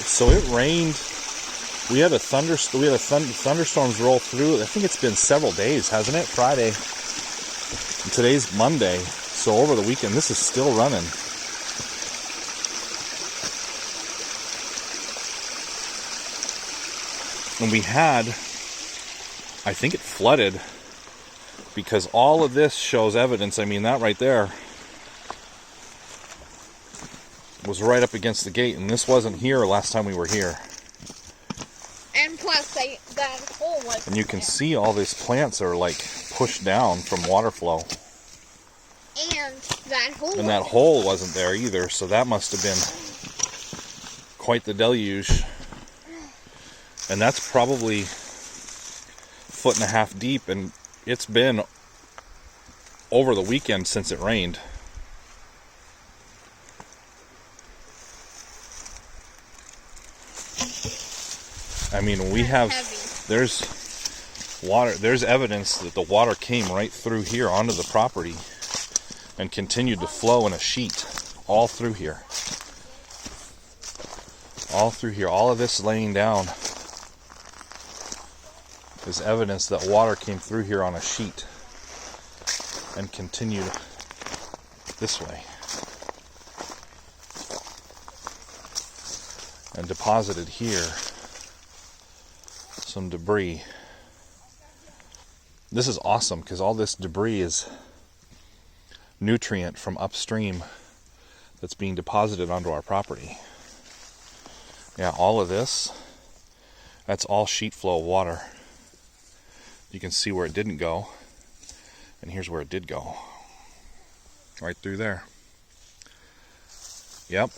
So it rained. We had thunderstorms roll through. I think it's been several days, hasn't it? Friday. And today's Monday. So over the weekend, this is still running. And we had, I think it flooded, because all of this shows evidence. I mean, that right there was right up against the gate, and this wasn't here last time we were here. And plus, that hole was. And you can see all these plants are like pushed down from water flow. And that hole. And that hole wasn't there either, so that must have been quite the deluge. And that's probably 1.5 feet deep, and it's been over the weekend since it rained. I mean, we have, there's water, there's evidence that the water came right through here onto the property and continued to flow in a sheet all through here. All through here, all of this laying down is evidence that water came through here on a sheet and continued this way and deposited here some debris. This is awesome because all this debris is nutrient from upstream that's being deposited onto our property. Yeah, all of this, that's all sheet flow of water. You can see where it didn't go, and here's where it did go. Right through there. Yep.